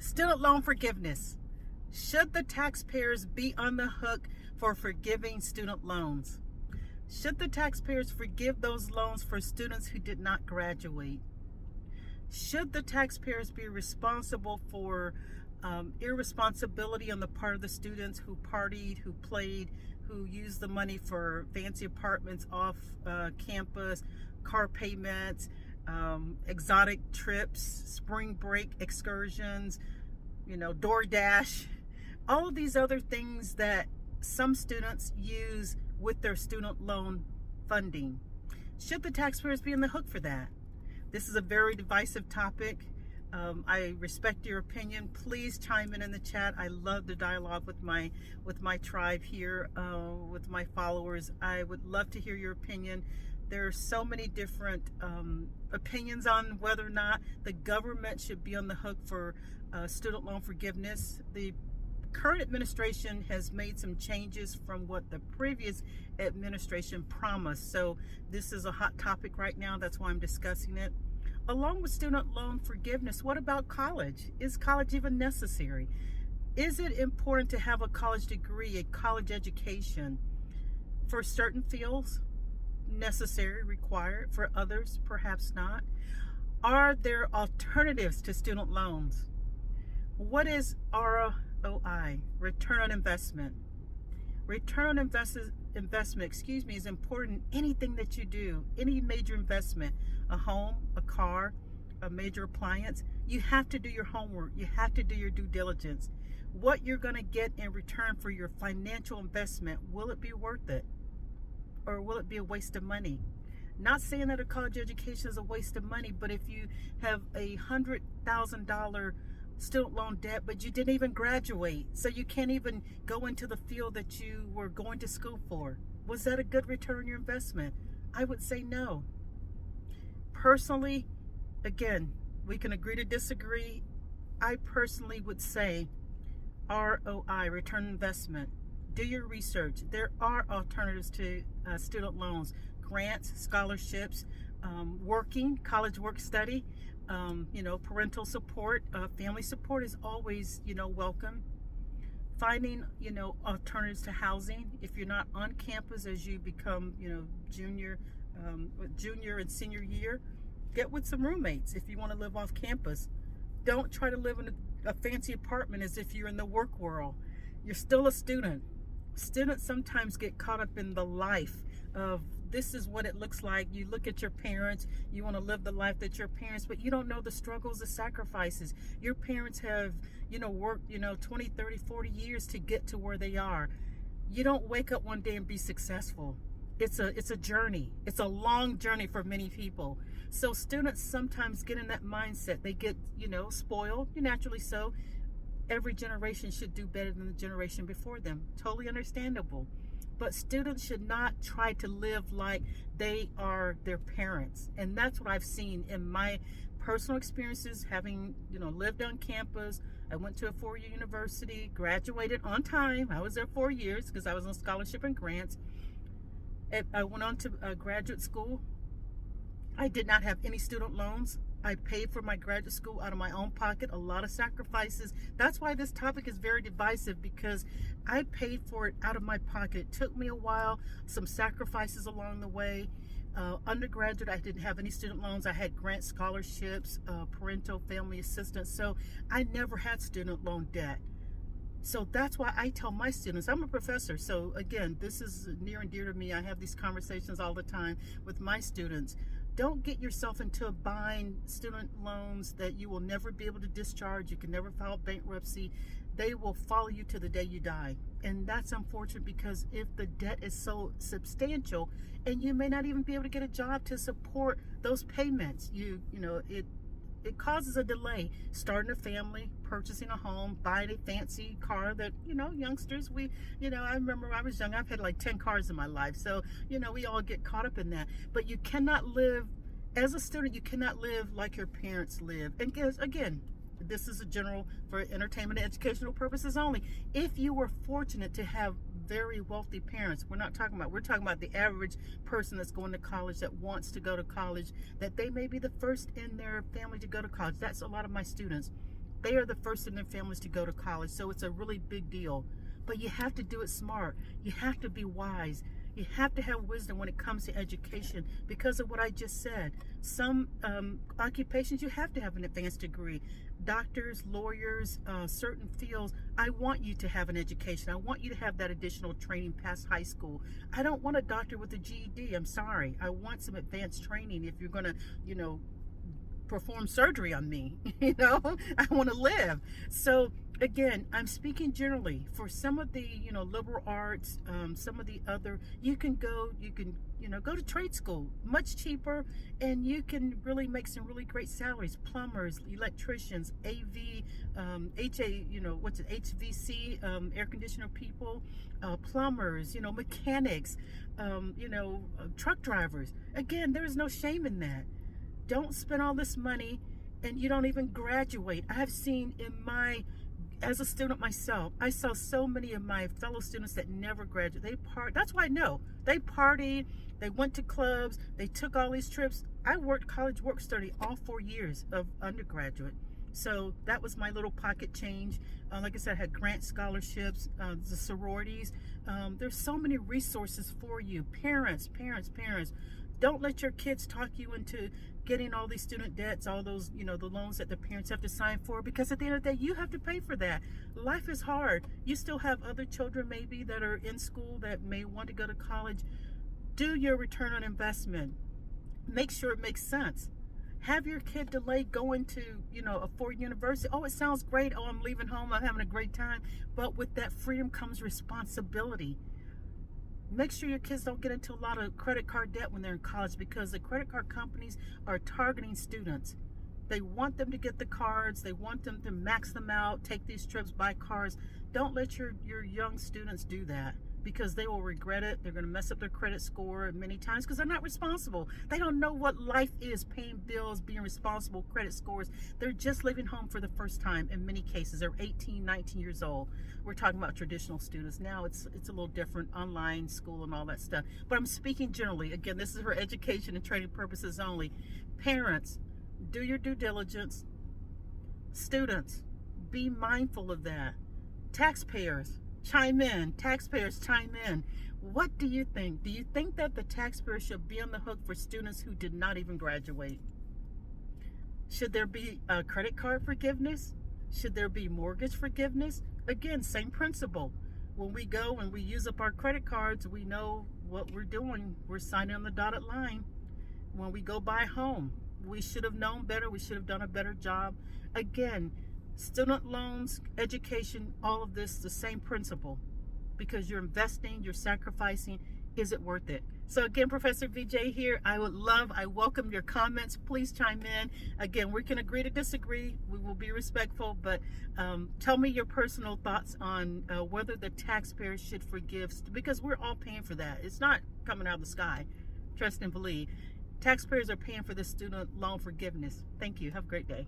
Student loan forgiveness. Should the taxpayers be on the hook for forgiving student loans? Should the taxpayers forgive those loans for students who did not graduate? Should the taxpayers be responsible for irresponsibility on the part of the students who partied, who played, who used the money for fancy apartments off campus, car payments, exotic trips, spring break excursions, DoorDash, all of these other things that some students use with their student loan funding? Should the taxpayers be on the hook for that? This is a very divisive topic. I respect your opinion. Please chime in the chat. I love the dialogue with my tribe here, with my followers. I would love to hear your opinion. There are so many different opinions on whether or not the government should be on the hook for student loan forgiveness. The current administration has made some changes from what the previous administration promised. So this is a hot topic right now. That's why I'm discussing it. Along with student loan forgiveness, what about college? Is college even necessary? Is it important to have a college degree, a college education? For certain fields, necessary, required. For others, perhaps not. Are there alternatives to student loans? What is ROI, return on investment? Return on investment, is important in anything that you do, any major investment, a home, a car, a major appliance. You have to do your homework. You have to do your due diligence. What you're going to get in return for your financial investment, will it be worth it? Or will it be a waste of money? Not saying that a college education is a waste of money, but if you have a $100,000 student loan debt, but you didn't even graduate, so you can't even go into the field that you were going to school for, was that a good return on your investment? I would say no. Personally, again, we can agree to disagree. I personally would say ROI, return on investment. Do your research. There are alternatives to student loans, grants, scholarships, working, college work study, parental support, family support is always, welcome. Finding, alternatives to housing. If you're not on campus as you become, junior and senior year, get with some roommates if you want to live off campus. Don't try to live in a fancy apartment as if you're in the work world. You're still a student. Students sometimes get caught up in the life of this is what it looks like. You look at your parents, you want to live the life that your parents, but you don't know the struggles, the sacrifices. Your parents have, worked, 20, 30, 40 years to get to where they are. You don't wake up one day and be successful. It's a journey. It's a long journey for many people. So students sometimes get in that mindset. They get, spoiled, naturally so. Every generation should do better than the generation before them. Totally understandable. But students should not try to live like they are their parents. And that's what I've seen in my personal experiences, having, lived on campus. I went to a 4-year university, graduated on time. I was there 4 years because I was on scholarship and grants. I went on to graduate school. I did not have any student loans. I paid for my graduate school out of my own pocket, a lot of sacrifices. That's why this topic is very divisive, because I paid for it out of my pocket. It took me a while, some sacrifices along the way. Undergraduate, I didn't have any student loans. I had grant scholarships, parental family assistance. So I never had student loan debt. So that's why I tell my students, I'm a professor. So again, this is near and dear to me. I have these conversations all the time with my students. Don't get yourself into buying student loans that you will never be able to discharge. You can never file bankruptcy. They will follow you to the day you die. And that's unfortunate, because if the debt is so substantial and you may not even be able to get a job to support those payments, it causes a delay starting a family, purchasing a home, buying a fancy car that, youngsters, I remember when I was young, I've had like 10 cars in my life. So, we all get caught up in that. But you cannot live, as a student, you cannot live like your parents live. And again, this is a general for entertainment and educational purposes only. If you were fortunate to have very wealthy parents, we're talking about the average person that's going to college, that wants to go to college, that they may be the first in their family to go to college. That's a lot of my students. They are the first in their families to go to college, so it's a really big deal. But you have to do it smart. You have to be wise. You have to have wisdom when it comes to education because of what I just said. Some occupations, you have to have an advanced degree. Doctors, lawyers, certain fields, I want you to have an education. I want you to have that additional training past high school. I don't want a doctor with a GED. I'm sorry. I want some advanced training if you're going to, perform surgery on me. I want to live. So again, I'm speaking generally. For some of the liberal arts, some of the other, you can go to trade school, much cheaper, and you can really make some really great salaries. Plumbers, electricians, AV, HVC, air conditioner people, plumbers, mechanics, truck drivers. Again, there is no shame in that. Don't spend all this money and you don't even graduate. I have seen as a student myself, I saw so many of my fellow students that never graduated. That's why I know. They partied, they went to clubs, they took all these trips. I worked college work study all 4 years of undergraduate. So that was my little pocket change. Like I said, I had grant scholarships, the sororities. There's so many resources for you. Parents. Don't let your kids talk you into getting all these student debts, all those, the loans that the parents have to sign for, because at the end of the day, you have to pay for that. Life is hard. You still have other children maybe that are in school that may want to go to college. Do your return on investment. Make sure it makes sense. Have your kid delay going to, a foreign university. Oh, it sounds great. Oh, I'm leaving home. I'm having a great time. But with that freedom comes responsibility. Make sure your kids don't get into a lot of credit card debt when they're in college, because the credit card companies are targeting students. They want them to get the cards. They want them to max them out, take these trips, buy cars. Don't let your young students do that, because they will regret it. They're going to mess up their credit score many times because they're not responsible. They don't know what life is, paying bills, being responsible, credit scores. They're just leaving home for the first time in many cases. They're 18, 19 years old. We're talking about traditional students. Now it's a little different, online school and all that stuff. But I'm speaking generally. Again, this is for education and training purposes only. Parents, do your due diligence. Students, be mindful of that. Taxpayers, chime in. Taxpayers, chime in. What do you think? Do you think that the taxpayer should be on the hook for students who did not even graduate? Should there be a credit card forgiveness? Should there be mortgage forgiveness? Again, same principle. When we go and we use up our credit cards, we know what we're doing. We're signing on the dotted line. When we go buy a home, we should have known better. We should have done a better job. Again, student loans, education, all of this, the same principle, because you're investing, you're sacrificing. Is it worth it? So again, Professor VJ here. I welcome your comments. Please chime in. Again, we can agree to disagree. We will be respectful, but tell me your personal thoughts on whether the taxpayers should forgive, because we're all paying for that. It's not coming out of the sky. Trust and believe. Taxpayers are paying for the student loan forgiveness. Thank you. Have a great day.